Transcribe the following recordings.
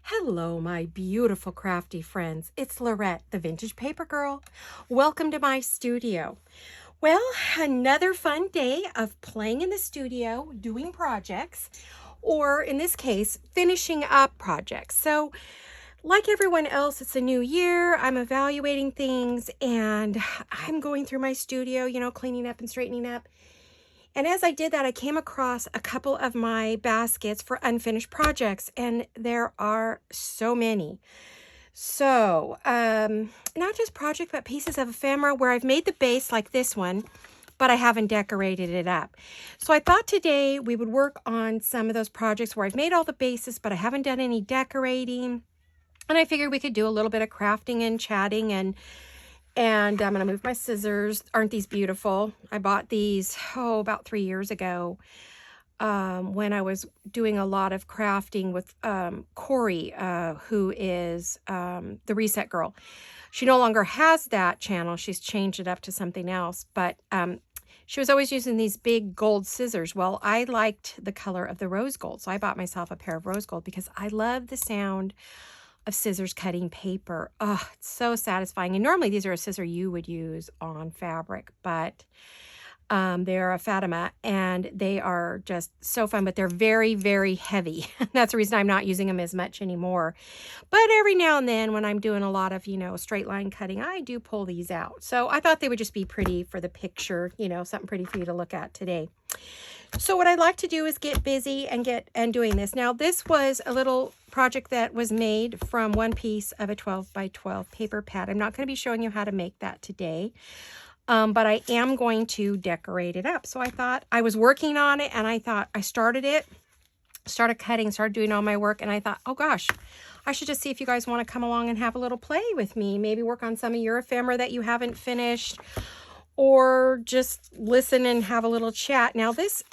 Hello, my beautiful crafty friends. It's Laurette, the Vintage Paper Girl. Welcome to my studio. Well, another fun day of playing in the studio, doing projects, or in this case, finishing up projects. So, like everyone else, it's a new year. I'm evaluating things and I'm going through my studio, cleaning up and straightening up. And as I did that, I came across a couple of my baskets for unfinished projects, and there are so many. So, not just project, but pieces of ephemera where I've made the base like this one, but I haven't decorated it up. So I thought today we would work on some of those projects where I've made all the bases, but I haven't done any decorating. And I figured we could do a little bit of crafting and chatting and I'm going to move my scissors. Aren't these beautiful? I bought these, about 3 years ago when I was doing a lot of crafting with Corey, who is the Reset Girl. She no longer has that channel. She's changed it up to something else. But she was always using these big gold scissors. Well, I liked the color of the rose gold. So I bought myself a pair of rose gold because I love the sound of scissors cutting paper. Oh, it's so satisfying. And normally these are a scissor you would use on fabric, but they're a Fatima and they are just so fun, but they're very, very heavy. That's the reason I'm not using them as much anymore. But every now and then when I'm doing a lot of, straight line cutting, I do pull these out. So I thought they would just be pretty for the picture, something pretty for you to look at today. So what I'd like to do is get busy and doing this. Now, this was a little project that was made from one piece of a 12 by 12 paper pad. I'm not going to be showing you how to make that today, but I am going to decorate it up. So I thought I was working on it, and I thought I started cutting, started doing all my work, and I thought, oh gosh, I should just see if you guys want to come along and have a little play with me. Maybe work on some of your ephemera that you haven't finished, or just listen and have a little chat. Now this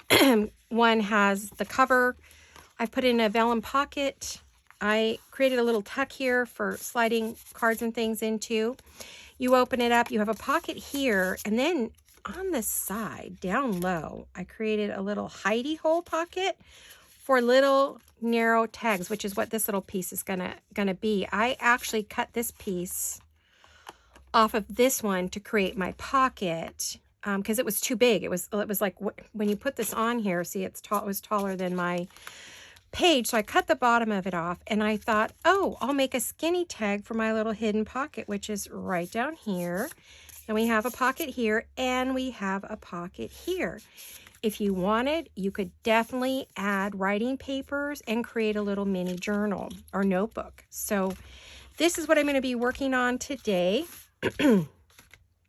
one has the cover. I've put in a vellum pocket. I created a little tuck here for sliding cards and things into. You open it up, you have a pocket here, and then on the side, down low, I created a little hidey hole pocket for little narrow tags, which is what this little piece is gonna be. I actually cut this piece off of this one to create my pocket because it was too big. It was like when you put this on here, see, it was taller than my page. So I cut the bottom of it off, and I thought, oh, I'll make a skinny tag for my little hidden pocket, which is right down here. And we have a pocket here, and we have a pocket here. If you wanted, you could definitely add writing papers and create a little mini journal or notebook. So this is what I'm going to be working on today.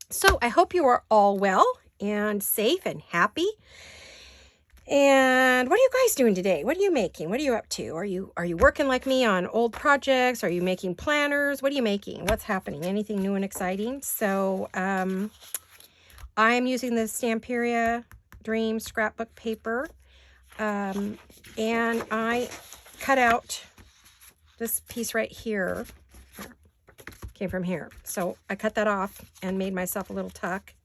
So I hope you are all well and safe and happy. And what are you guys doing today? What are you making? What are you up to? Are you working like me on old projects? Are you making planners? What are you making? What's happening? Anything new and exciting? So I am using the Stamperia Dream scrapbook paper, and I cut out this piece right here. Came from here. So I cut that off and made myself a little tuck.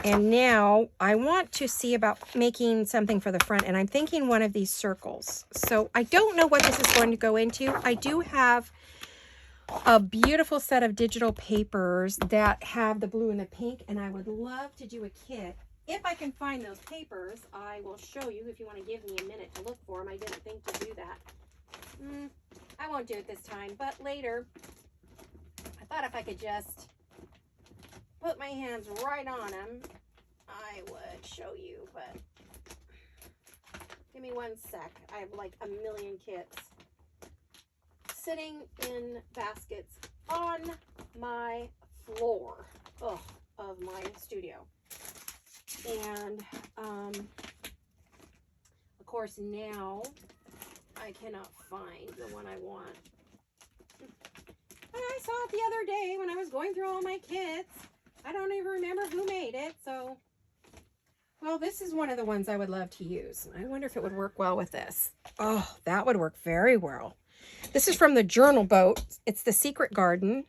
And now I want to see about making something for the front, and I'm thinking one of these circles. So I don't know what this is going to go into. I do have a beautiful set of digital papers that have the blue and the pink, and I would love to do a kit. If I can find those papers, I will show you if you want to give me a minute to look for them. I didn't think to do that. I won't do it this time, but later. I thought if I could just put my hands right on them, I would show you, but give me one sec. I have like a million kits sitting in baskets on my floor of my studio. And of course now I cannot find the one I want. I saw it the other day when I was going through all my kits. I don't even remember who made it, so. Well, this is one of the ones I would love to use. I wonder if it would work well with this. Oh, that would work very well. This is from the Journal Boat. It's the Secret Garden.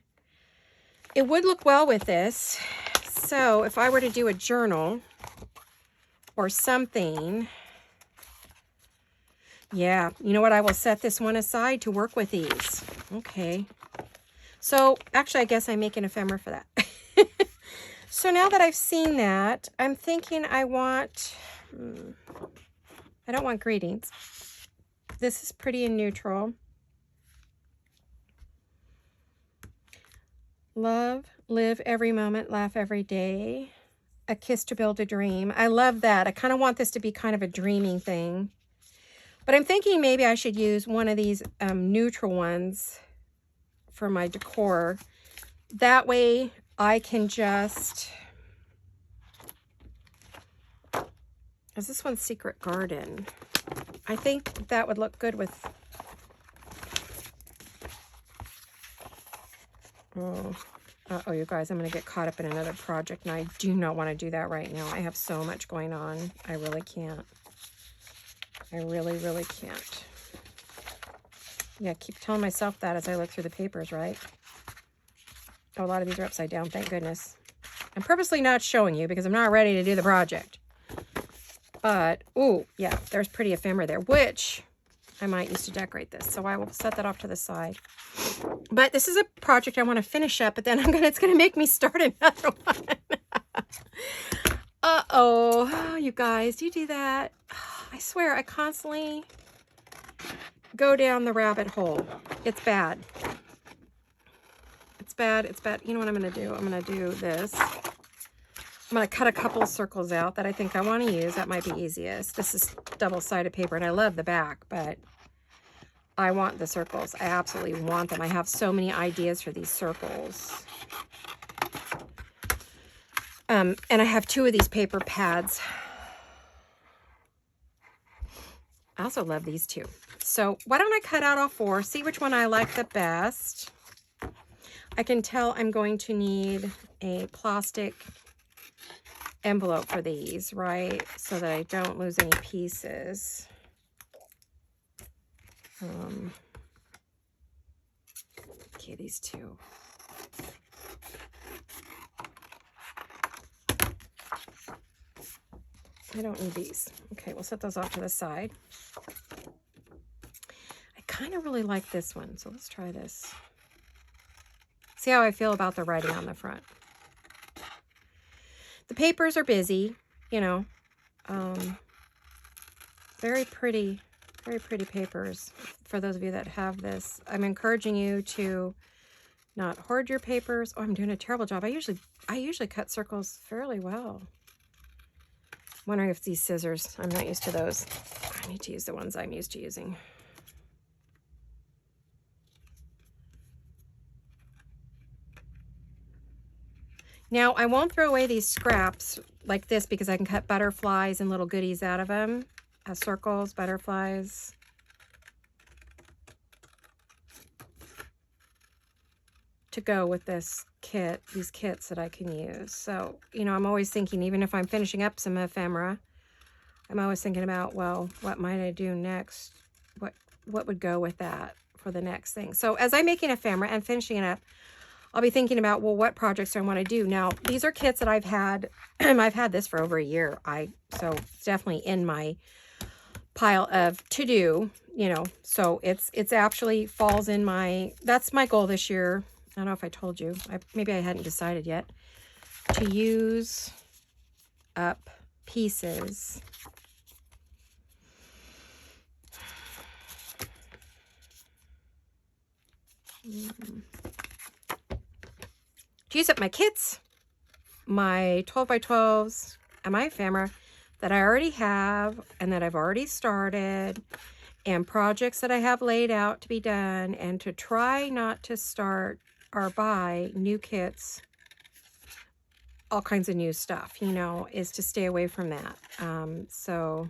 It would look well with this. So if I were to do a journal or something, Yeah, you know what? I will set this one aside to work with these. Okay. So actually, I guess I make an ephemera for that. So now that I've seen that, I'm thinking I don't want greetings. This is pretty and neutral. Love, live every moment, laugh every day. A kiss to build a dream. I love that. I kind of want this to be kind of a dreaming thing. But I'm thinking maybe I should use one of these neutral ones for my decor. That way I can just... Is this one Secret Garden? I think that would look good with... Oh, you guys, I'm going to get caught up in another project, and I do not want to do that right now. I have so much going on. I really can't. I really, really can't. Yeah, I keep telling myself that as I look through the papers, right? Oh, a lot of these are upside down, thank goodness. I'm purposely not showing you because I'm not ready to do the project. But, ooh, yeah, there's pretty ephemera there, which I might use to decorate this. So I will set that off to the side. But this is a project I want to finish up, but then it's going to make me start another one. Uh-oh. You guys, do you do that? I swear, I constantly go down the rabbit hole. It's bad. It's bad. It's bad. You know what I'm going to do? I'm going to do this. I'm going to cut a couple circles out that I think I want to use. That might be easiest. This is double-sided paper, and I love the back, but I want the circles. I absolutely want them. I have so many ideas for these circles. And I have 2 of these paper pads. I also love these 2. So why don't I cut out all 4, see which one I like the best. I can tell I'm going to need a plastic envelope for these, right? So that I don't lose any pieces. Okay, these 2. I don't need these. Okay, we'll set those off to the side. I kind of really like this one, so let's try this. See how I feel about the writing on the front. The papers are busy, you know. Very pretty papers for those of you that have this. I'm encouraging you to not hoard your papers. Oh, I'm doing a terrible job. I usually cut circles fairly well. Wondering if these scissors, I'm not used to those. I need to use the ones I'm used to using. Now, I won't throw away these scraps like this because I can cut butterflies and little goodies out of them. Circles, butterflies. To go with this kit, these kits that I can use. So, you know, I'm always thinking, even if I'm finishing up some ephemera, I'm always thinking about, well, what might I do next? What would go with that for the next thing? So as I'm making ephemera and finishing it up, I'll be thinking about, well, what projects do I want to do? Now, these are kits that I've had. I've had this for over a year. So it's definitely in my pile of to do, you know. So it's actually falls in my, that's my goal this year. I don't know if I told you. Maybe I hadn't decided yet. To use up pieces. To use up my kits, my 12 by 12s, and my ephemera that I already have and that I've already started, and projects that I have laid out to be done, and to try not to start or buy new kits, all kinds of new stuff, you know, is to stay away from that. So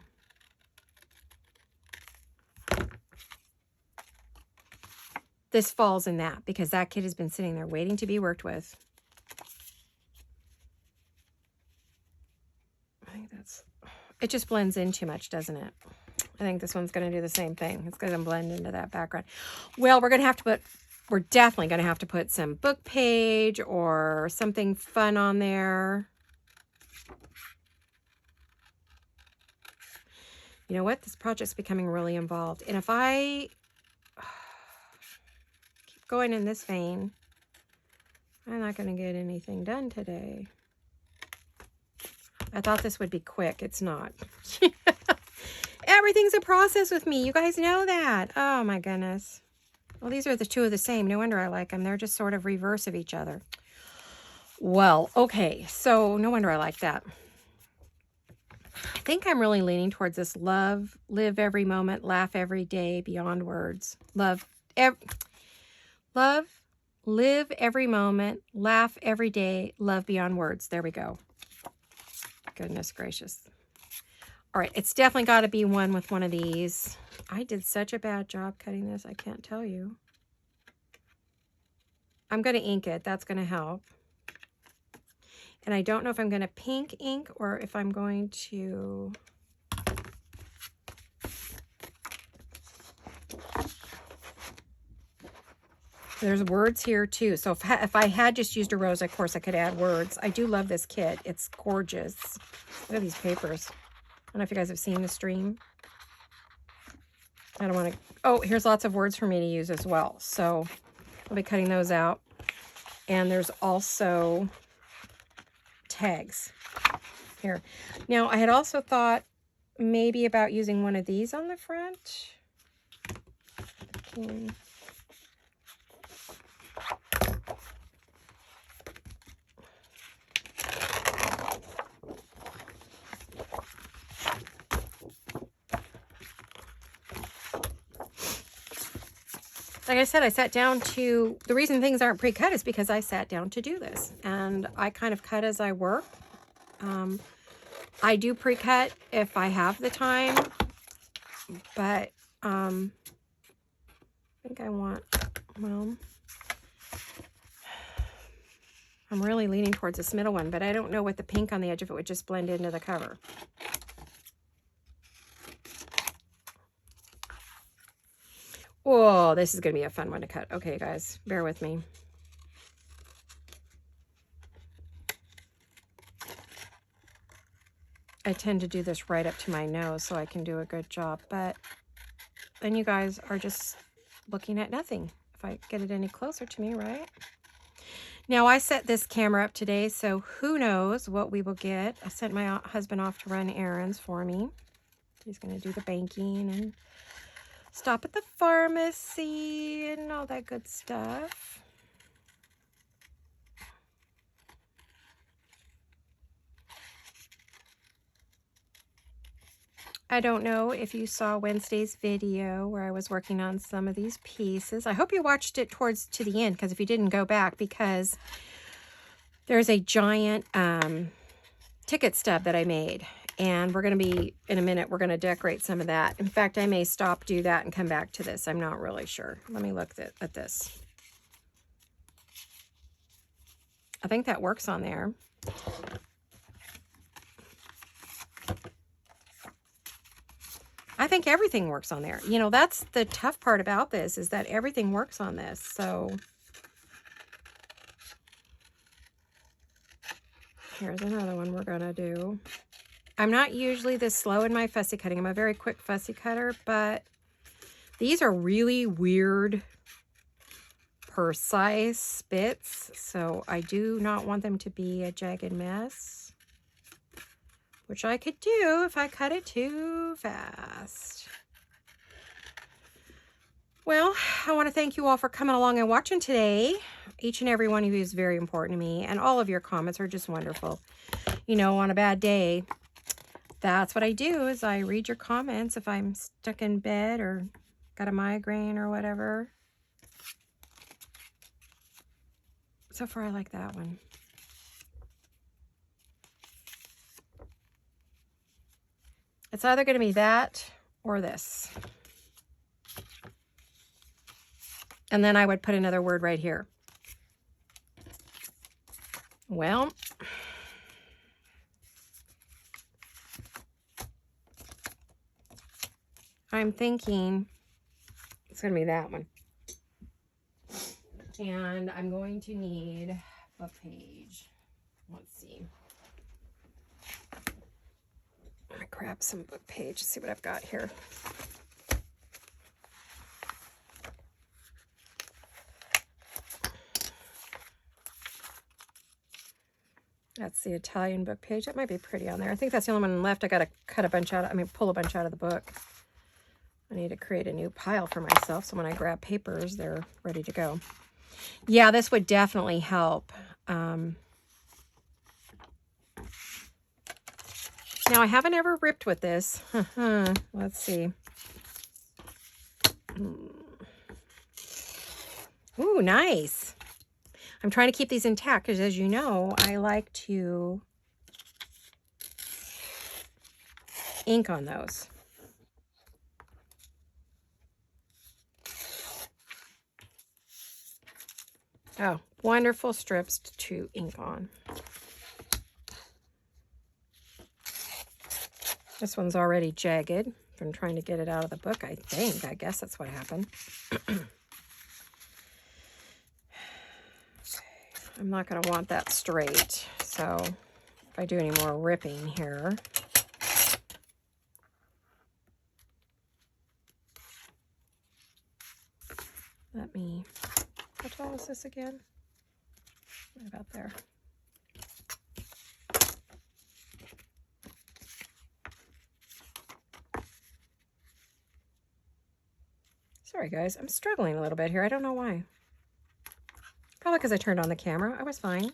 this falls in that because that kit has been sitting there waiting to be worked with. I think it just blends in too much, doesn't it? I think this one's going to do the same thing. It's going to blend into that background. Well, we're definitely going to have to put some book page or something fun on there. You know what? This project's becoming really involved. And if I keep going in this vein, I'm not going to get anything done today. I thought this would be quick. It's not. Everything's a process with me. You guys know that. Oh my goodness. Well, these are the two of the same. No wonder I like them. They're just sort of reverse of each other. Well, okay. So no wonder I like that. I think I'm really leaning towards this love, live every moment, laugh every day, beyond words. Love, live every moment, laugh every day, love beyond words. There we go. Goodness gracious. All right, it's definitely got to be one with one of these. I did such a bad job cutting this, I can't tell you. I'm going to ink it. That's going to help. And I don't know if I'm going to pink ink or if I'm going to... There's words here too. So if I had just used a rose, of course I could add words. I do love this kit. It's gorgeous. Look at these papers. I don't know if you guys have seen the stream. I don't want to... Oh, here's lots of words for me to use as well. So I'll be cutting those out. And there's also tags here. Now, I had also thought maybe about using one of these on the front. Okay. Like I said, I sat down to, the reason things aren't pre-cut is because I sat down to do this. And I kind of cut as I work. I do pre-cut if I have the time. But I think I want, well, I'm really leaning towards this middle one. But I don't know what the pink on the edge of it would just blend into the cover. Oh, this is going to be a fun one to cut. Okay, guys, bear with me. I tend to do this right up to my nose so I can do a good job, but then you guys are just looking at nothing if I get it any closer to me, right? Now, I set this camera up today, so who knows what we will get. I sent my husband off to run errands for me. He's going to do the banking and stop at the pharmacy and all that good stuff. I don't know if you saw Wednesday's video where I was working on some of these pieces. I hope you watched it to the end, because if you didn't, go back, because there's a giant ticket stub that I made. And we're going to be, in a minute, we're going to decorate some of that. In fact, I may stop, do that, and come back to this. I'm not really sure. Let me look at this. I think that works on there. I think everything works on there. You know, that's the tough part about this, is that everything works on this. So here's another one we're going to do. I'm not usually this slow in my fussy cutting. I'm a very quick fussy cutter, but these are really weird precise spits, so I do not want them to be a jagged mess, which I could do if I cut it too fast. Well, I want to thank you all for coming along and watching today. Each and every one of you is very important to me, and all of your comments are just wonderful. You know, on a bad day, that's what I do, is I read your comments if I'm stuck in bed or got a migraine or whatever. So far, I like that one. It's either going to be that or this. And then I would put another word right here. Well, I'm thinking it's going to be that one. And I'm going to need a page. Let's see. I'm gonna grab some book page, see what I've got here. That's the Italian book page. That might be pretty on there. I think that's the only one left. I got to cut a bunch out. Pull a bunch out of the book. I need to create a new pile for myself, so when I grab papers, they're ready to go. Yeah, this would definitely help. Now, I haven't ever ripped with this. Let's see. Ooh, nice. I'm trying to keep these intact because, as you know, I like to ink on those. Oh, wonderful strips to ink on. This one's already jagged from trying to get it out of the book, I think. I guess that's what happened. I'm not going to want that straight, so if I do any more ripping here. Let me, how tall is this again? Right about there. Sorry guys, I'm struggling a little bit here. I don't know why. Probably because I turned on the camera. I was fine.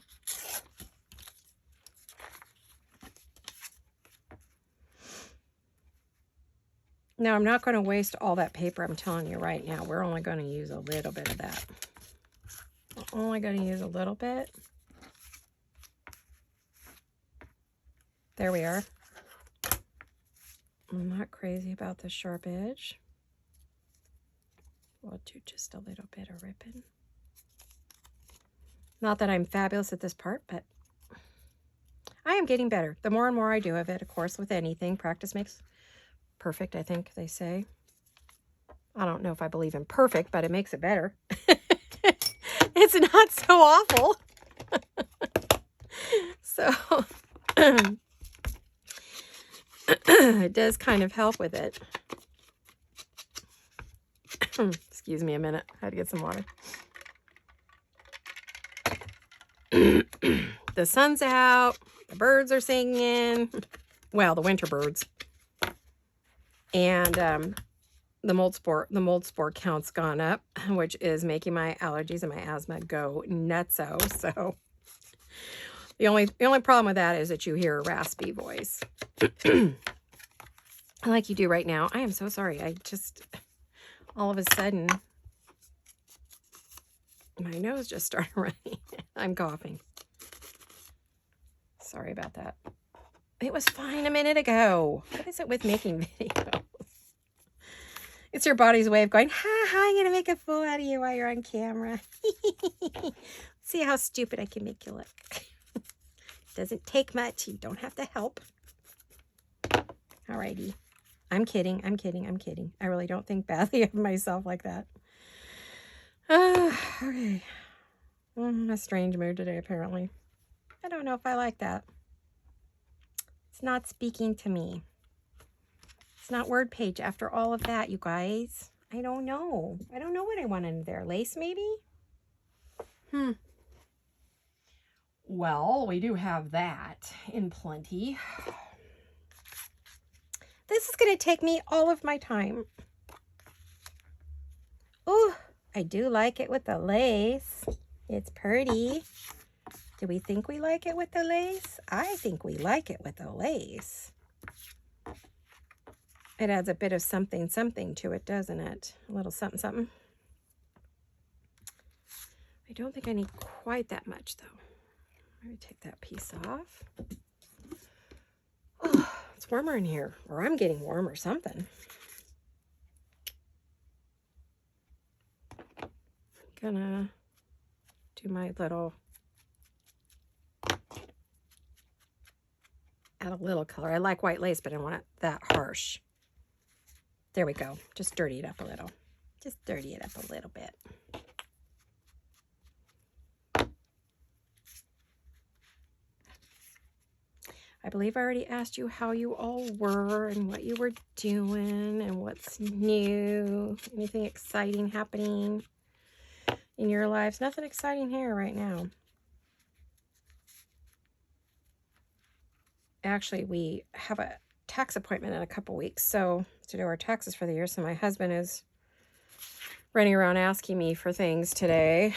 Now, I'm not going to waste all that paper. I'm telling you right now. We're only going to use a little bit of that. We're only going to use a little bit. There we are. I'm not crazy about the sharp edge. We'll do just a little bit of ripping. Not that I'm fabulous at this part, but I am getting better. The more and more I do of it, of course, with anything, practice makes perfect, I think they say. I don't know if I believe in perfect, but it makes it better. It's not so awful. So it does kind of help with it. Excuse me a minute. I had to get some water. The sun's out. The birds are singing. Well, the winter birds. And the mold spore count's gone up, which is making my allergies and my asthma go nutso. So the only problem with that is that you hear a raspy voice. Like you do right now. I am so sorry. I just, all of a sudden, my nose just started running. I'm coughing. Sorry about that. It was fine a minute ago. What is it with making videos? It's your body's way of going, ha ha, I'm going to make a fool out of you while you're on camera. See how stupid I can make you look. Doesn't take much. You don't have to help. Alrighty. I'm kidding. I'm kidding. I'm kidding. I really don't think badly of myself like that. Okay. I'm in a strange mood today, apparently. I don't know if I like that. It's not speaking to me. It's not word page after all of that, you guys. I don't know. I don't know what I want in there. Lace, maybe? Well, we do have that in plenty. This is going to take me all of my time. Ooh, I do like it with the lace. It's pretty. Do we think we like it with the lace? I think we like it with the lace. It adds a bit of something to it, doesn't it? A little something something. I don't think I need quite that much, though. Let me take that piece off. Oh, it's warmer in here, or I'm getting warm or something. I'm gonna do my little, add a little color. I like white lace, but I don't want it that harsh. There we go. Just dirty it up a little. Just dirty it up a little bit. believe I already asked you how you all were and what you were doing and what's new. Anything exciting happening in your lives? Nothing exciting here right now. Actually, we have a tax appointment in a couple weeks, so to do our taxes for the year. So my husband is running around asking me for things today.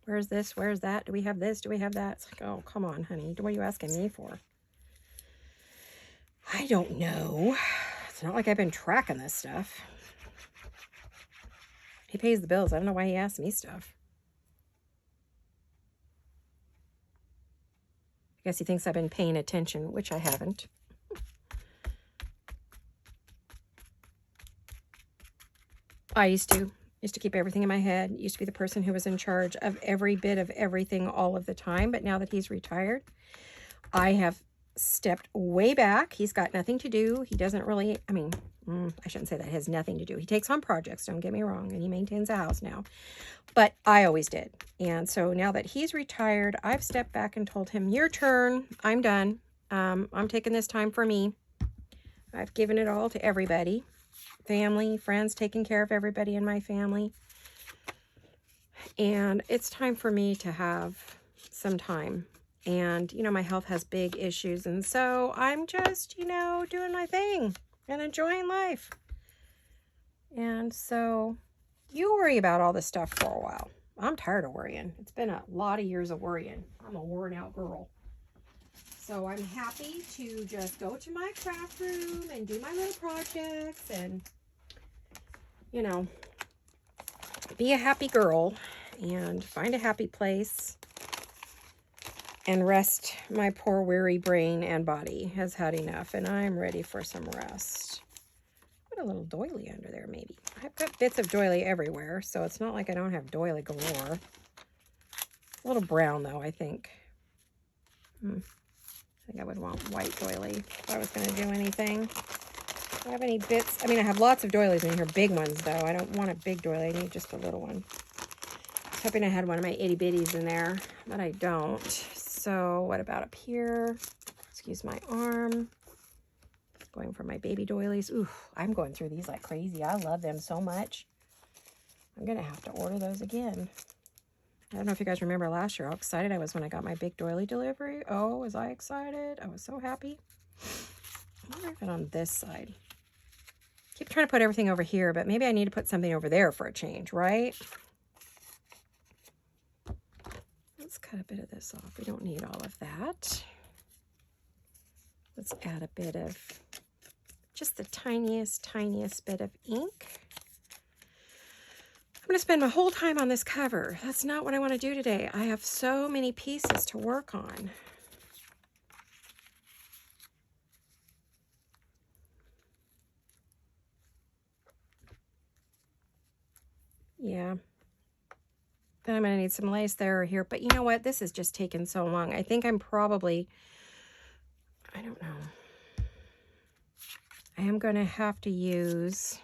Where's this? Where's that? Do we have this? Do we have that? It's like, oh, come on, honey. What are you asking me for? I don't know. It's not like I've been tracking this stuff. He pays the bills. I don't know why he asks me stuff. I guess he thinks I've been paying attention, which I haven't. I used to keep everything in my head. Used to be the person who was in charge of every bit of everything all of the time. But now that he's retired, I have stepped way back. He's got nothing to do. He doesn't really, I mean, I shouldn't say that. He has nothing to do. He takes on projects, don't get me wrong, and he maintains a house now. But I always did. And so now that he's retired, I've stepped back and told him, your turn. I'm done. I'm taking this time for me. I've given it all to everybody. Family, friends, taking care of everybody in my family. And it's time for me to have some time. And, you know, my health has big issues. And so I'm just, you know, doing my thing and enjoying life. And so you worry about all this stuff for a while. I'm tired of worrying. It's been a lot of years of worrying. I'm a worn out girl. So I'm happy to just go to my craft room and do my little projects and, you know, be a happy girl and find a happy place and rest. My poor weary brain and body has had enough, and I'm ready for some rest. Put a little doily under there, maybe. I've got bits of doily everywhere, so it's not like I don't have doily galore. A little brown, though, I think. I think I would want white doily if I was going to do anything. Do I have any bits? I mean, I have lots of doilies in here, big ones, though. I don't want a big doily. I need just a little one. I was hoping I had one of my itty bitties in there, but I don't. So what about up here? Excuse my arm. Going for my baby doilies. Ooh, I'm going through these like crazy. I love them so much. I'm going to have to order those again. I don't know if you guys remember last year how excited I was when I got my big doily delivery. Oh, was I excited? I was so happy. I wonder if it on this side. Keep trying to put everything over here, but maybe I need to put something over there for a change, right? Let's cut a bit of this off. We don't need all of that. Let's add a bit of, just the tiniest bit of ink. I'm going to spend my whole time on this cover. That's not what I want to do today. I have so many pieces to work on. Yeah. Then I'm going to need some lace there or here. But you know what? This is just taking so long. I think I'm probably, I don't know. I am going to have to use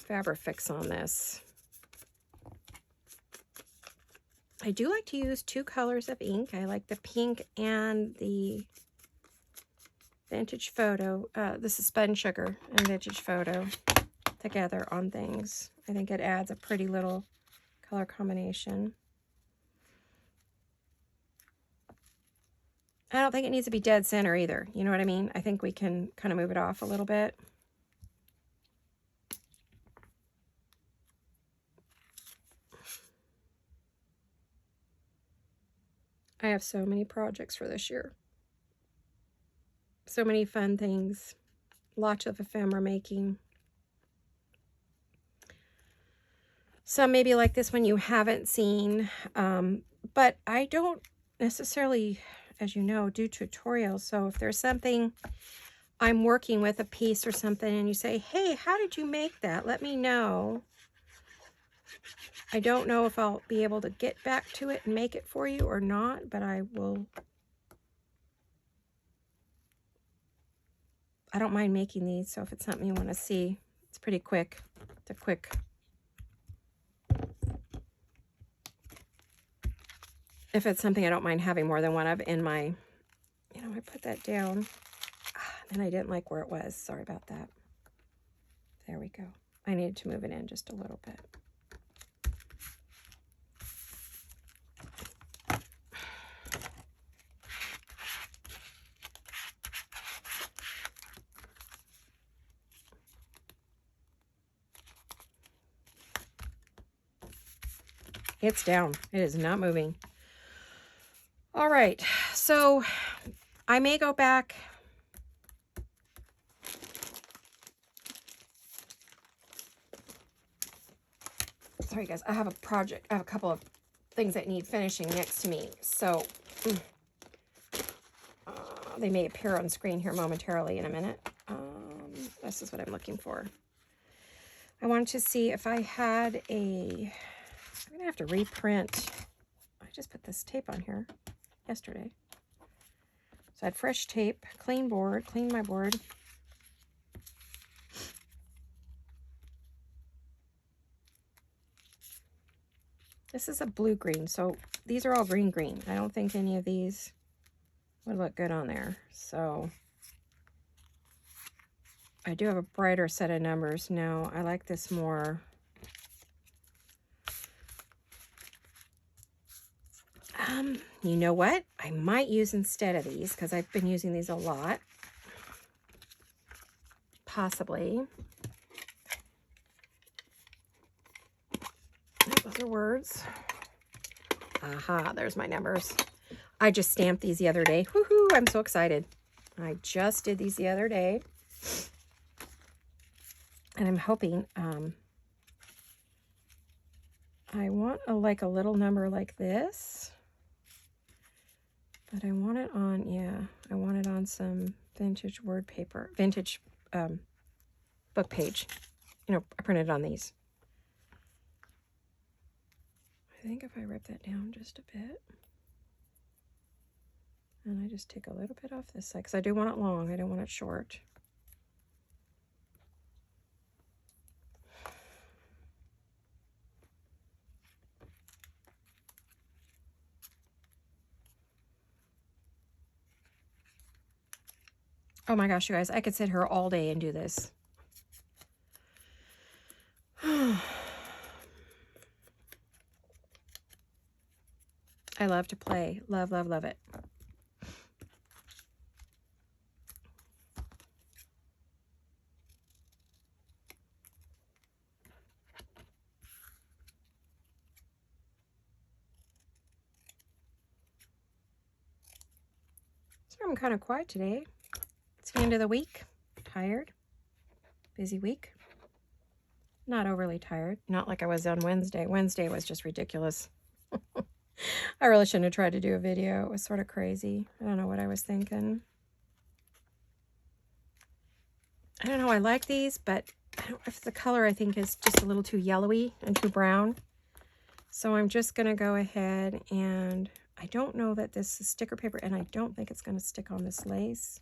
Fabrifix on this. I do like to use two colors of ink. I like the pink and the Vintage Photo. This is Spun Sugar and Vintage Photo together on things. I think it adds a pretty little color combination. I don't think it needs to be dead center either. You know what I mean? I think we can kind of move it off a little bit. I have so many projects for this year. So many fun things. Lots of ephemera making. Some maybe like this one you haven't seen. But I don't necessarily, as you know, do tutorials. So if there's something I'm working with, a piece or something, and you say, hey, how did you make that? Let me know. I don't know if I'll be able to get back to it and make it for you or not, but I will. I don't mind making these, so if it's something you want to see, it's pretty quick. It's a quick if it's something I don't mind having more than one of in my, you know, I put that down. And I didn't like where it was. Sorry about that. There we go. I needed to move it in just a little bit. It's down. It is not moving. All right. So I may go back. Sorry, guys. I have a project. I have a couple of things that need finishing next to me. So they may appear on screen here momentarily in a minute. This is what I'm looking for. I wanted to see if I had a... I'm going to have to reprint. I just put this tape on here yesterday. So I had fresh tape, clean board, cleaned my board. This is a blue-green, so these are all green-green. I don't think any of these would look good on there. So I do have a brighter set of numbers. No, I like this more. You know what? I might use instead of these, because I've been using these a lot. Possibly. Those are words. Aha, there's my numbers. I just stamped these the other day. Woohoo, I'm so excited. I just did these the other day. And I'm hoping, I want like a little number like this. But I want it on, yeah, I want it on some vintage word paper, vintage book page. You know, I printed on these. I think if I rip that down just a bit, and I just take a little bit off this side, because I do want it long, I don't want it short. Oh my gosh, you guys, I could sit here all day and do this. I love to play. Love, love, love it. So I'm kind of quiet today. It's the end of the week. Tired. Busy week. Not overly tired. Not like I was on Wednesday. Wednesday was just ridiculous. I really shouldn't have tried to do a video. It was sort of crazy. I don't know what I was thinking. I don't know. I like these, but I don't, if the color I think is just a little too yellowy and too brown. So I'm just going to go ahead and I don't know that this is sticker paper, and I don't think it's going to stick on this lace.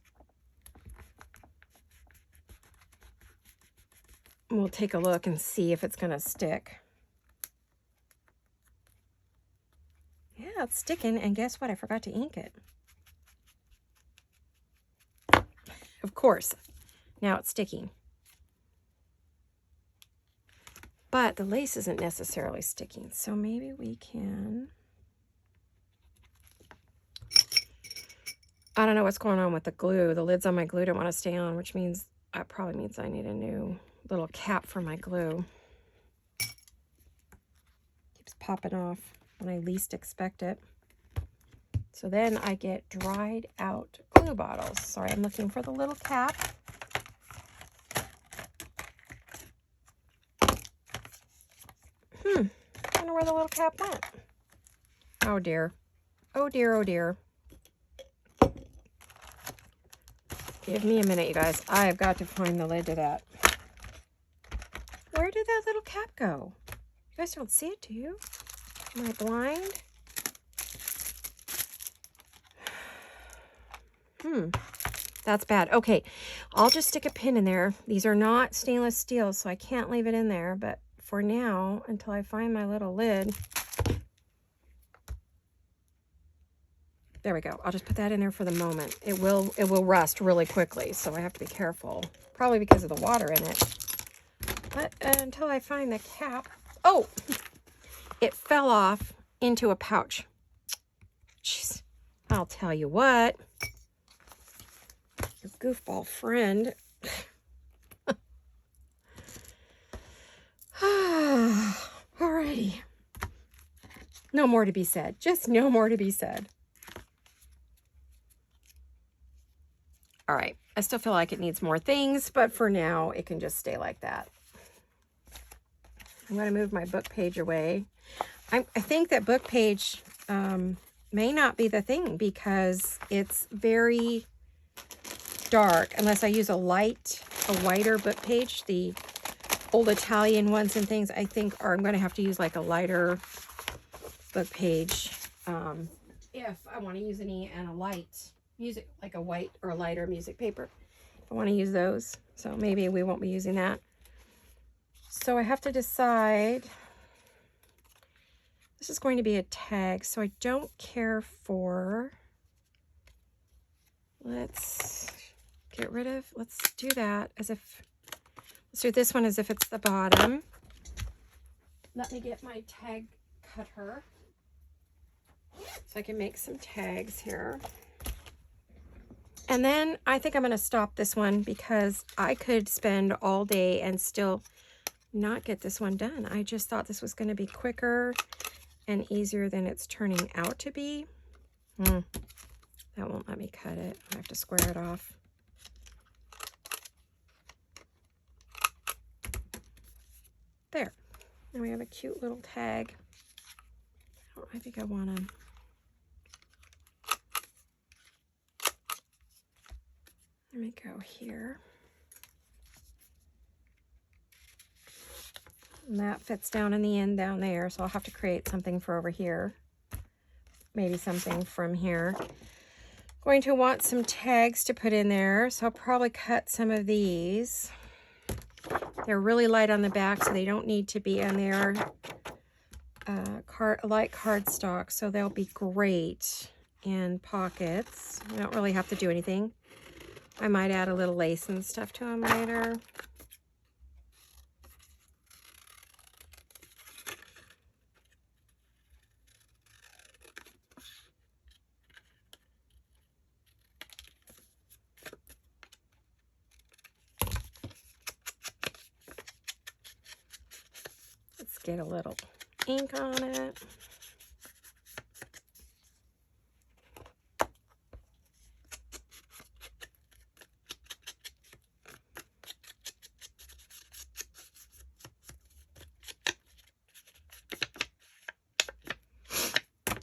We'll take a look and see if it's going to stick. Yeah, it's sticking, and guess what? I forgot to ink it. Of course. Now it's sticking. But the lace isn't necessarily sticking, so maybe we can... I don't know what's going on with the glue. The lids on my glue don't want to stay on, which means that probably means I need a new little cap for my glue. Keeps popping off when I least expect it. So then I get dried out glue bottles. Sorry, I'm looking for the little cap. I wonder where the little cap went. Oh dear. Oh dear, oh dear. Give me a minute, you guys. I've got to find the lid to that. Where did that little cap go? You guys don't see it, do you? Am I blind? That's bad. Okay, I'll just stick a pin in there. These are not stainless steel, so I can't leave it in there. But for now, until I find my little lid, There we go. I'll just put that in there for the moment. It will rust really quickly, so I have to be careful. Probably because of the water in it. But until I find the cap. Oh, it fell off into a pouch. Jeez, I'll tell you what. Your goofball friend. Alrighty. No more to be said. Just no more to be said. All right. I still feel like it needs more things, but for now, it can just stay like that. I'm going to move my book page away. I think that book page may not be the thing because it's very dark unless I use a whiter book page. The old Italian ones and things I think I'm going to have to use like a lighter book page if I want to use any and a light music, like a white or a lighter music paper. I want to use those, so maybe we won't be using that. So I have to decide. This is going to be a tag, so I don't care for. Let's get rid of. Let's do that as if. Let's do this one as if it's the bottom. Let me get my tag cutter so I can make some tags here. And then I think I'm going to stop this one because I could spend all day and still not get this one done. I just thought this was going to be quicker and easier than it's turning out to be. That won't let me cut it. I have to square it off. There. And we have a cute little tag. Oh, I think I want to. Let me go here. And that fits down in the end down there, so I'll have to create something for over here. Maybe something from here. Going to want some tags to put in there, so I'll probably cut some of these. They're really light on the back, so they don't need to be on there. Light cardstock, so they'll be great in pockets. I don't really have to do anything. I might add a little lace and stuff to them later. Let's get a little ink on it.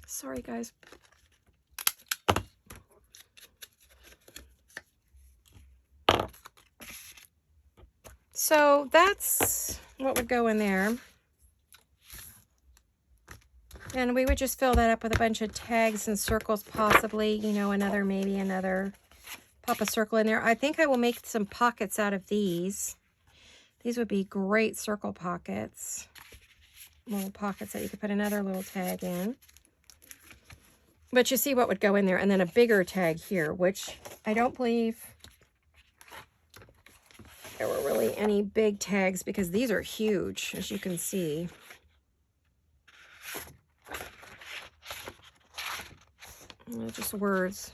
Sorry, guys. So that's what would go in there. And we would just fill that up with a bunch of tags and circles, possibly, you know, maybe another, pop a circle in there. I think I will make some pockets out of these. These would be great circle pockets. Little pockets that you could put another little tag in. But you see what would go in there. And then a bigger tag here, which I don't believe there were really any big tags because these are huge, as you can see. Just words.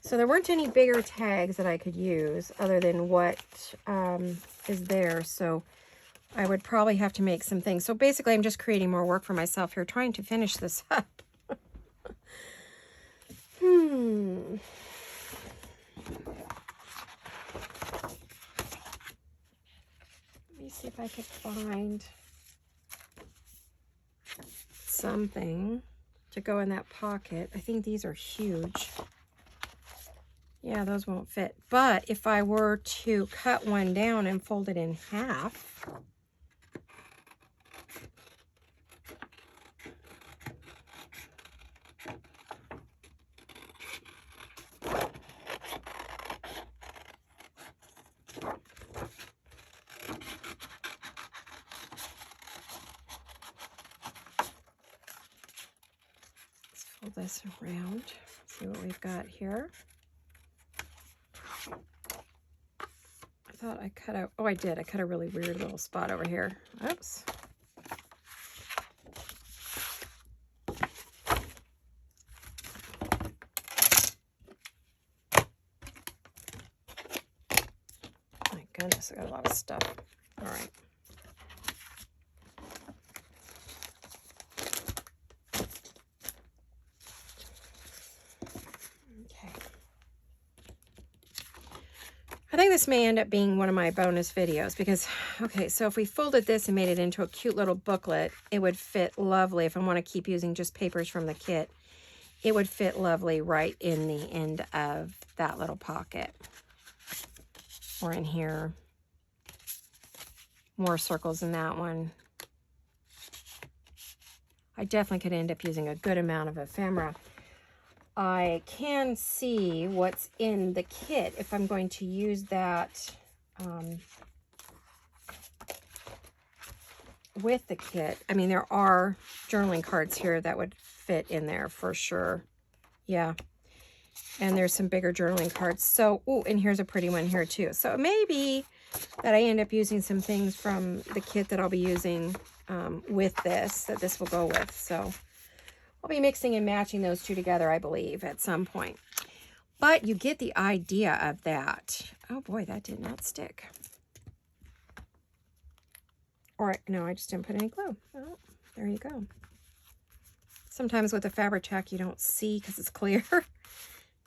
So there weren't any bigger tags that I could use other than what is there. So I would probably have to make some things. So basically I'm just creating more work for myself here, trying to finish this up. Let me see if I could find something to go in that pocket. I think these are huge. Yeah, those won't fit. But if I were to cut one down and fold it in half, this around. See what we've got here. I thought I cut out, oh, I did. I cut a really weird little spot over here. Oops. My goodness, I got a lot of stuff. All right. I think this may end up being one of my bonus videos because, okay, so if we folded this and made it into a cute little booklet, it would fit lovely. If I want to keep using just papers from the kit, it would fit lovely right in the end of that little pocket. Or in here. More circles in that one. I definitely could end up using a good amount of ephemera. I can see what's in the kit if I'm going to use that with the kit. I mean, there are journaling cards here that would fit in there for sure. Yeah. And there's some bigger journaling cards. So, oh, and here's a pretty one here too. So it may be that I end up using some things from the kit that I'll be using with this, that this will go with. So I'll be mixing and matching those two together, I believe, at some point. But you get the idea of that. Oh boy, that did not stick. Or, no, I just didn't put any glue. Oh, there you go. Sometimes with the fabric tack, you don't see because it's clear.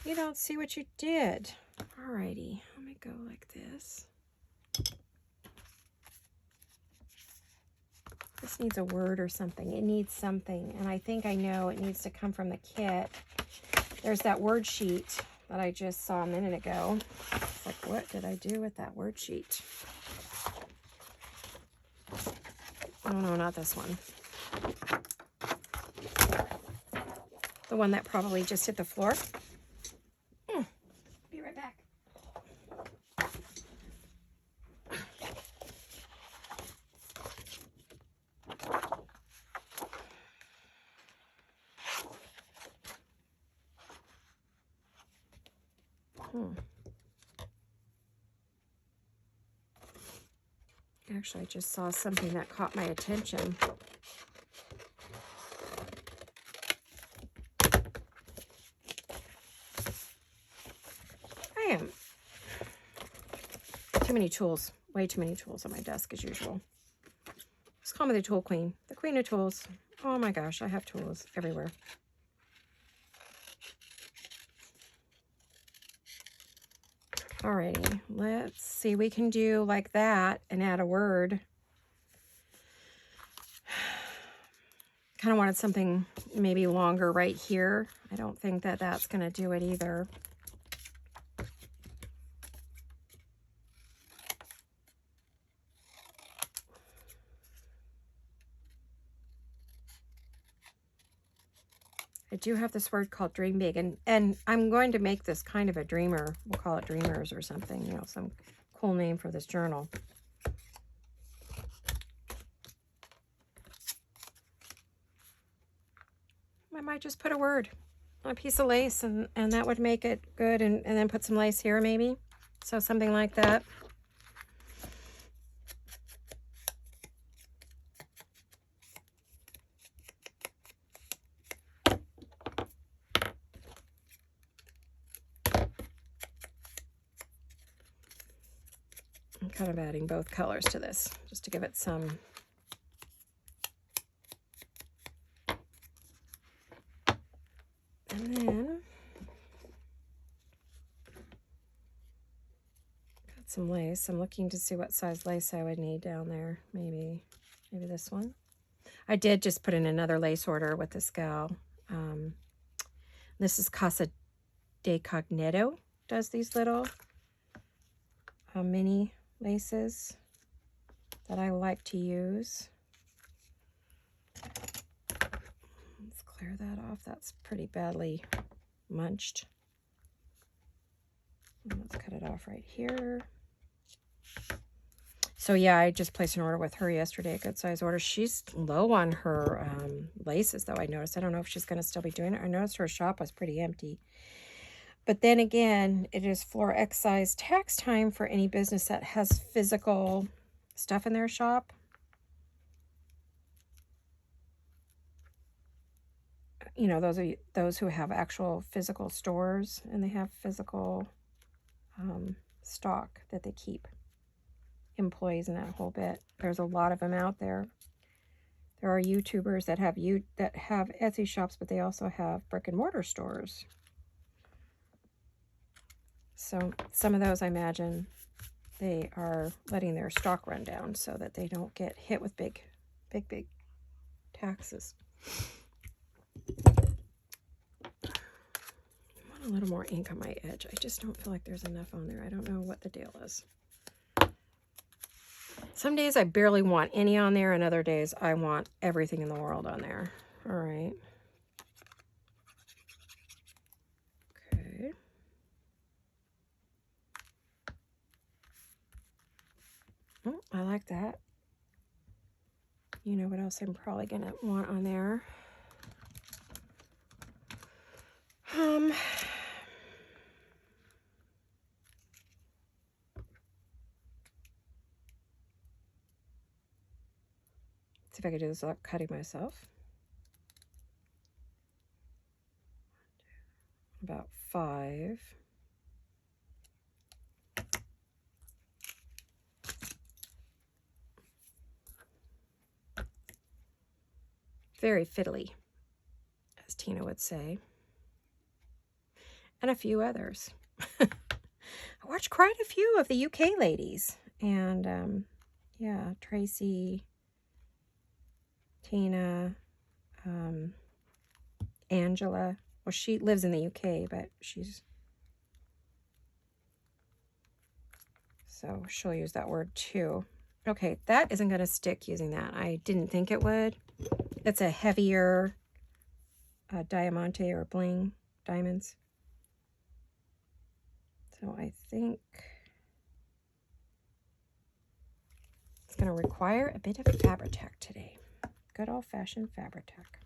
You don't see what you did. Alrighty, let me go like this. This needs a word or something. It needs something, and I think I know it needs to come from the kit. There's that word sheet that I just saw a minute ago. It's like, what did I do with that word sheet? Oh no, not this one. The one that probably just hit the floor. Be right back. Actually, I just saw something that caught my attention. I am. Too many tools. Way too many tools on my desk as usual. Just call me the tool queen. The queen of tools. Oh my gosh, I have tools everywhere. Alrighty, let's see. We can do like that and add a word. Kind of wanted something maybe longer right here. I don't think that that's going to do it either. I do have this word called dream big, and I'm going to make this kind of a dreamer. We'll call it dreamers or something, you know, some cool name for this journal. I might just put a word on a piece of lace, and that would make it good, and then put some lace here maybe. So something like that. I'm kind of adding both colors to this just to give it some and then got some lace. I'm looking to see what size lace I would need down there. Maybe this one. I did just put in another lace order with this gal. This is Casa de Cognito. Does these little mini laces that I like to use. Let's clear that off. That's pretty badly munched. And let's cut it off right here. So yeah, I just placed an order with her yesterday, a good size order. She's low on her laces, though, I noticed. I don't know if she's going to still be doing it. I noticed her shop was pretty empty. But then again, it is floor excise tax time for any business that has physical stuff in their shop. You know, those who have actual physical stores and they have physical stock that they keep. Employees and that whole bit. There's a lot of them out there. There are YouTubers that have Etsy shops, but they also have brick and mortar stores. So some of those, I imagine, they are letting their stock run down so that they don't get hit with big taxes. I want a little more ink on my edge. I just don't feel like there's enough on there. I don't know what the deal is. Some days I barely want any on there, and other days I want everything in the world on there. All right. Okay. Oh, I like that. You know what else I'm probably going to want on there? See if I can do this without cutting myself. About 5. Very fiddly, as Tina would say. And a few others. I watched quite a few of the UK ladies. And, yeah, Tracy, Tina, Angela. Well, she lives in the UK, but so she'll use that word too. Okay, that isn't going to stick using that. I didn't think it would. It's a heavier diamante or bling diamonds. So I think it's going to require a bit of Fabri-Tac today. Good old-fashioned Fabri-Tac.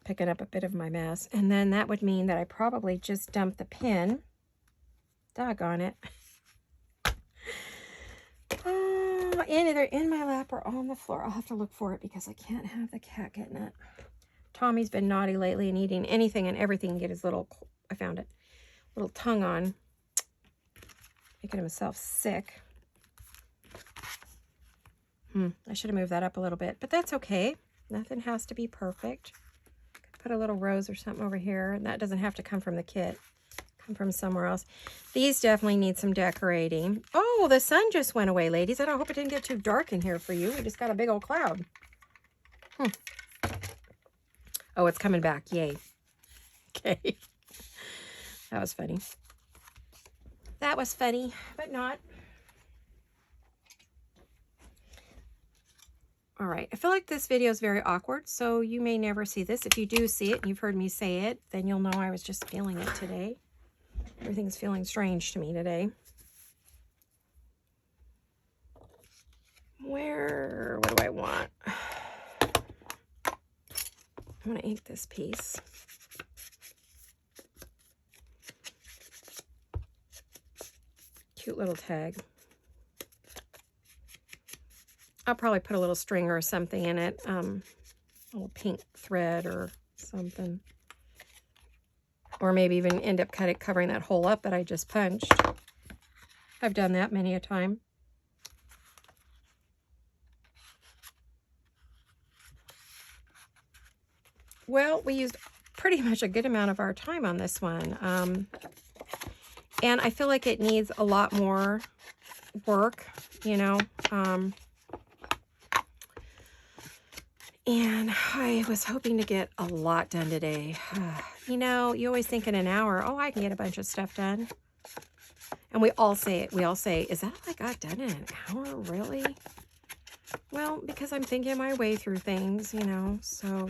Picking up a bit of my mess. And then that would mean that I probably just dumped the pin. Doggone it. Either in my lap or on the floor. I'll have to look for it because I can't have the cat getting it. Tommy's been naughty lately and eating anything and everything and get his little, I found it, little tongue on. Making himself sick. I should have moved that up a little bit, but that's okay. Nothing has to be perfect. Put a little rose or something over here, and that doesn't have to come from the kit. Come from somewhere else. These definitely need some decorating. Oh, the sun just went away, ladies. I don't hope it didn't get too dark in here for you. We just got a big old cloud. Oh, it's coming back. Yay. Okay. That was funny. That was funny, but not. All right, I feel like this video is very awkward, so you may never see this. If you do see it and you've heard me say it, then you'll know I was just feeling it today. Everything's feeling strange to me today. What do I want? I want to ink this piece. Cute little tag. I'll probably put a little string or something in it, a little pink thread or something. Or maybe even end up covering that hole up that I just punched. I've done that many a time. Well, we used pretty much a good amount of our time on this one. And I feel like it needs a lot more work, you know. And I was hoping to get a lot done today. You know, you always think in an hour, oh, I can get a bunch of stuff done. And we all say it. We all say, is that all I got done in an hour? Really? Well, because I'm thinking my way through things, you know, so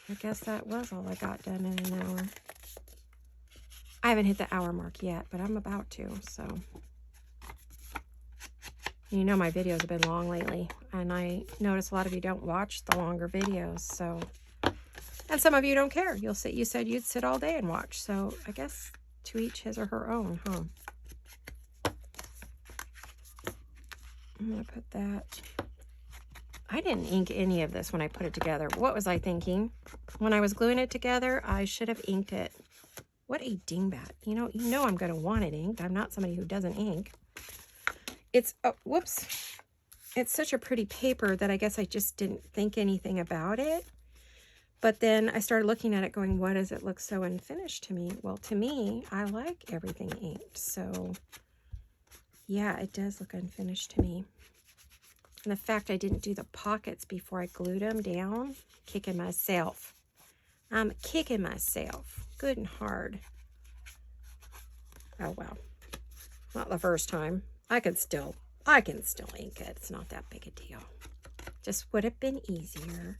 I guess that was all I got done in an hour. I haven't hit the hour mark yet, but I'm about to, so. You know my videos have been long lately, and I notice a lot of you don't watch the longer videos, so. And some of you don't care. You said you'd sit all day and watch, so I guess to each his or her own, huh? I'm going to put that. I didn't ink any of this when I put it together. What was I thinking? When I was gluing it together, I should have inked it. What a dingbat. You know I'm going to want it inked. I'm not somebody who doesn't ink. It's, oh, whoops. It's such a pretty paper that I guess I just didn't think anything about it. But then I started looking at it going, why does it look so unfinished to me? Well, to me, I like everything inked. So, yeah, it does look unfinished to me. And the fact I didn't do the pockets before I glued them down, kicking myself. I'm kicking myself. Good and hard. Oh, well. Not the first time. I can still ink it. It's not that big a deal. Just would have been easier.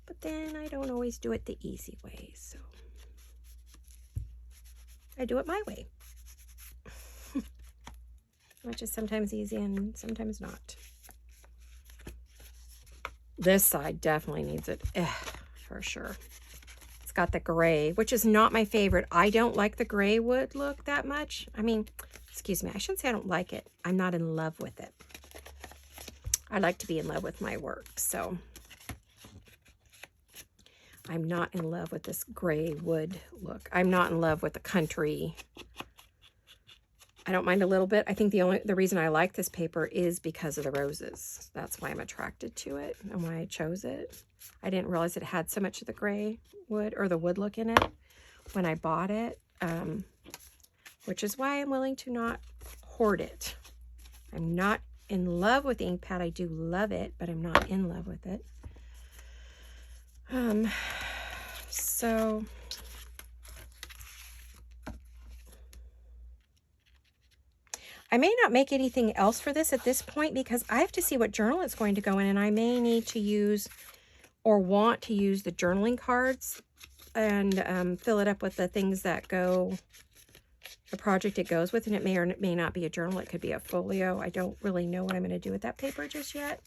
But then I don't always do it the easy way, so I do it my way. Which is sometimes easy and sometimes not. This side definitely needs it, for sure. It's got the gray, which is not my favorite. I don't like the gray wood look that much. I mean, excuse me, I shouldn't say I don't like it. I'm not in love with it. I like to be in love with my work, so I'm not in love with this gray wood look. I'm not in love with the country. I don't mind a little bit. I think the reason I like this paper is because of the roses. That's why I'm attracted to it and why I chose it. I didn't realize it had so much of the gray wood or the wood look in it when I bought it, which is why I'm willing to not hoard it. I'm not in love with the ink pad. I do love it, but I'm not in love with it. So I may not make anything else for this at this point because I have to see what journal it's going to go in, and I may need to use or want to use the journaling cards and fill it up with the things that go, the project it goes with, and it may or may not be a journal. It could be a folio. I don't really know what I'm going to do with that paper just yet.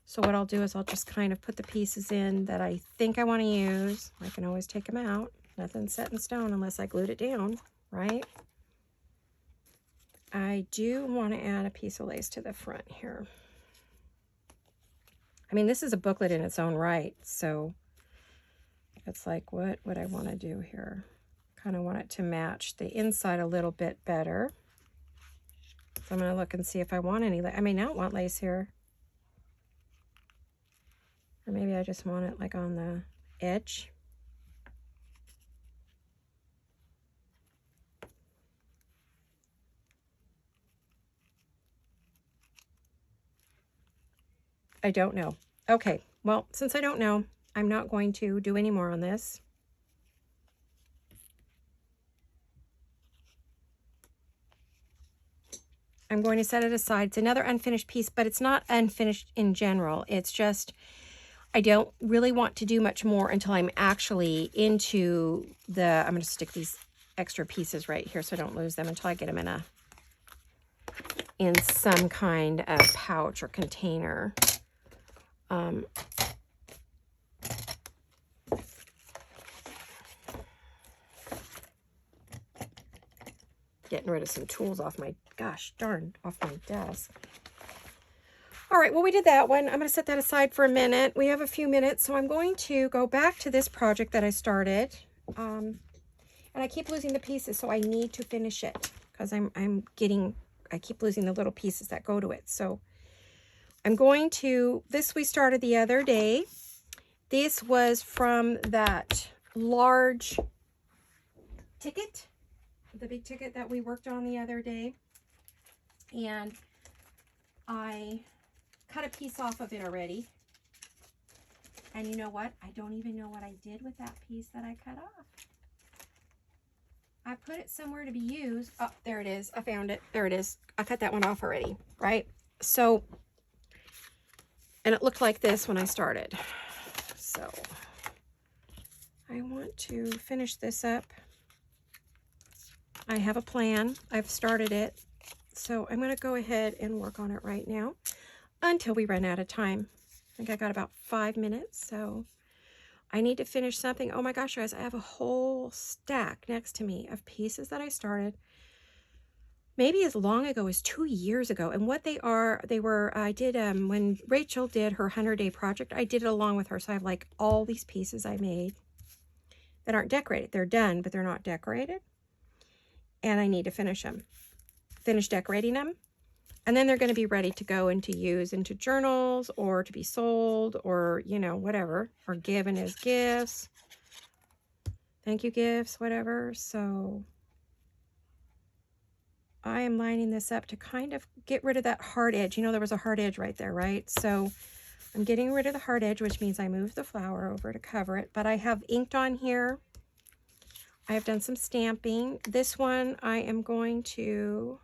So what I'll do is I'll just kind of put the pieces in that I think I want to use. I can always take them out. Nothing's set in stone unless I glued it down, right? I do want to add a piece of lace to the front here. I mean, this is a booklet in its own right, so it's like, what would I want to do here? Kind of want it to match the inside a little bit better. So I'm going to look and see if I want any. I may not want lace here. Or maybe I just want it like on the edge. I don't know. Okay, well, since I don't know, I'm not going to do any more on this. I'm going to set it aside. It's another unfinished piece, but it's not unfinished in general. It's just, I don't really want to do much more until I'm actually into the, I'm going to stick these extra pieces right here so I don't lose them until I get them in some kind of pouch or container. Getting rid of some tools off my, gosh darn, off my desk. All right, well, we did that one. I'm going to set that aside for a minute. We have a few minutes, so I'm going to go back to this project that I started. And I keep losing the pieces, so I need to finish it because I keep losing the little pieces that go to it. So I'm going to, this we started the other day. This was from that large ticket, the big ticket that we worked on the other day. And I cut a piece off of it already. And you know what? I don't even know what I did with that piece that I cut off. I put it somewhere to be used. Oh, there it is. I found it. There it is. I cut that one off already, right? So, and it looked like this when I started. So, I want to finish this up. I have a plan. I've started it. So, I'm going to go ahead and work on it right now until we run out of time. I think I got about 5 minutes, so I need to finish something. Oh my gosh, guys, I have a whole stack next to me of pieces that I started maybe as long ago as 2 years ago. And what they were, I did, when Rachel did her 100-day project, I did it along with her. So I have like all these pieces I made that aren't decorated. They're done, but they're not decorated. And I need to finish them, finish decorating them. And then they're going to be ready to go and to use into journals or to be sold or, you know, whatever, or given as gifts. Thank you gifts, whatever. So I am lining this up to kind of get rid of that hard edge. You know, there was a hard edge right there, right? So I'm getting rid of the hard edge, which means I moved the flower over to cover it. But I have inked on here. I have done some stamping. This one I am going to...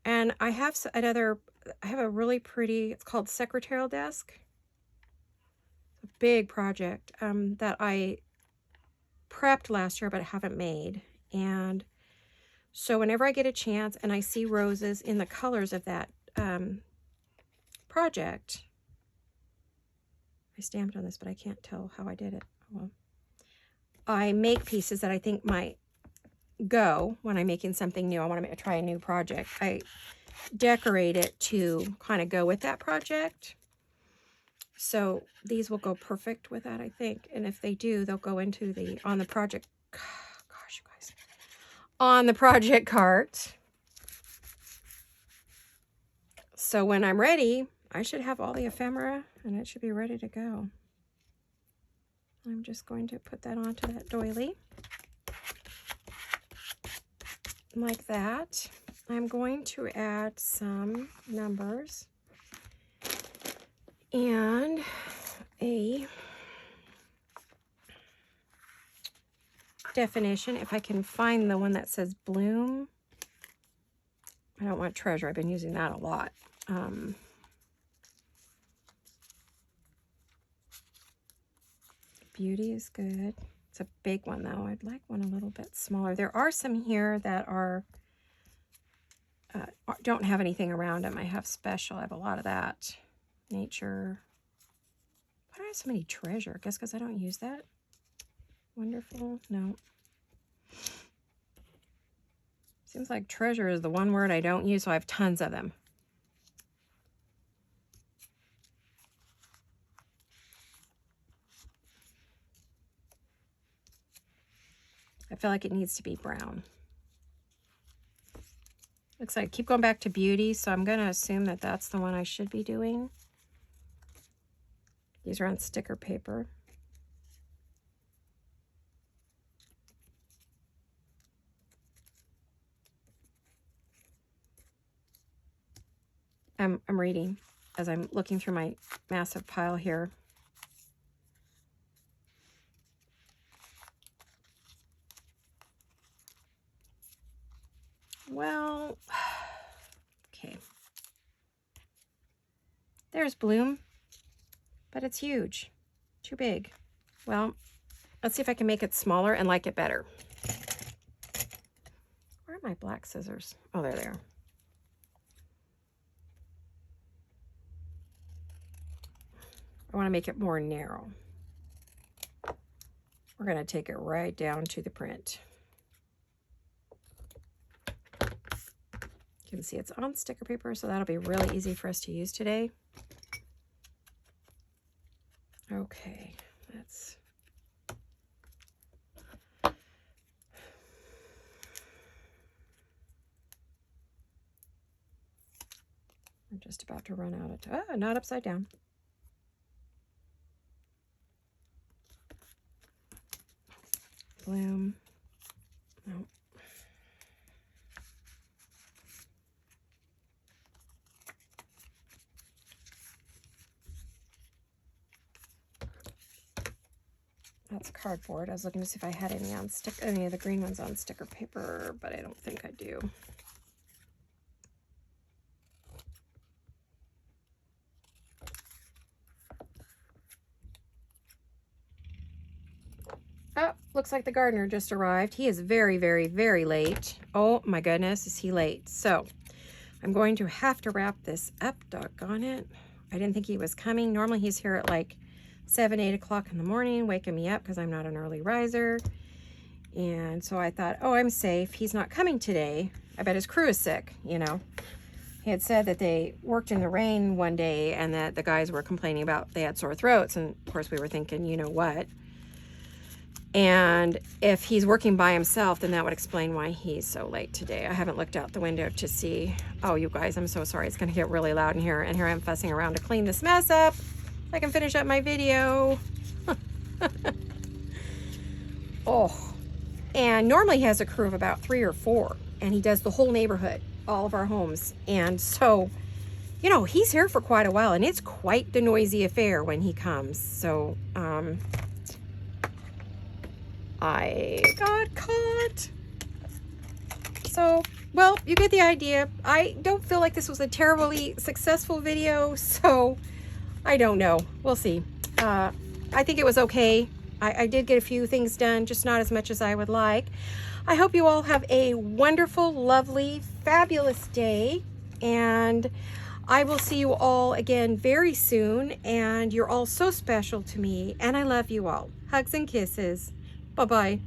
And I have another, I have a really pretty, it's called Secretarial Desk. A big project that I prepped last year, but haven't made. And so whenever I get a chance and I see roses in the colors of that project, I stamped on this, but I can't tell how I did it. Well, I make pieces that I think might go when I'm making something new. I want to try a new project. I decorate it to kind of go with that project. So these will go perfect with that, I think. And if they do, they'll go into the, on the project, gosh, you guys, on the project cart. So when I'm ready, I should have all the ephemera and it should be ready to go. I'm just going to put that onto that doily. Like that. I'm going to add some numbers and a definition. If I can find the one that says bloom. I don't want treasure. I've been using that a lot. Beauty is good. It's a big one though. I'd like one a little bit smaller. There are some here that are don't have anything around them. I have special. I have a lot of that. Nature. Why do I have so many treasure? I guess because I don't use that. Wonderful. No. Seems like treasure is the one word I don't use, so I have tons of them. I feel like it needs to be brown. Looks like I keep going back to beauty, so I'm going to assume that that's the one I should be doing. These are on sticker paper. I'm reading as I'm looking through my massive pile here. Well, okay. There's bloom, but it's huge. Too big. Well, let's see if I can make it smaller and like it better. Where are my black scissors? Oh, there they are. I want to make it more narrow. We're going to take it right down to the print. You can see it's on sticker paper, so that'll be really easy for us to use today. Okay, let's... We're just about to run out of time. Oh, not upside down. Bloom. No. That's cardboard. I was looking to see if I had any of the green ones on sticker paper, but I don't think I do. Oh, looks like the gardener just arrived. He is very, very, very late. Oh my goodness, is he late? So I'm going to have to wrap this up, doggone it. I didn't think he was coming. Normally he's here at like 7, 8 o'clock in the morning, waking me up because I'm not an early riser. And so I thought, oh, I'm safe. He's not coming today. I bet his crew is sick, you know. He had said that they worked in the rain one day and that the guys were complaining about they had sore throats. And of course we were thinking, you know what? And if he's working by himself, then that would explain why he's so late today. I haven't looked out the window to see. Oh, you guys, I'm so sorry. It's going to get really loud in here. And here I'm fussing around to clean this mess up so I can finish up my video. Oh, and normally he has a crew of about 3 or 4. And he does the whole neighborhood, all of our homes. And so, you know, he's here for quite a while. And it's quite the noisy affair when he comes. So, I got caught. So, well, you get the idea. I don't feel like this was a terribly successful video, so I don't know. We'll see. I think it was okay. I did get a few things done, just not as much as I would like. I hope you all have a wonderful, lovely, fabulous day, and I will see you all again very soon, and you're all so special to me, and I love you all. Hugs and kisses. Bye-bye.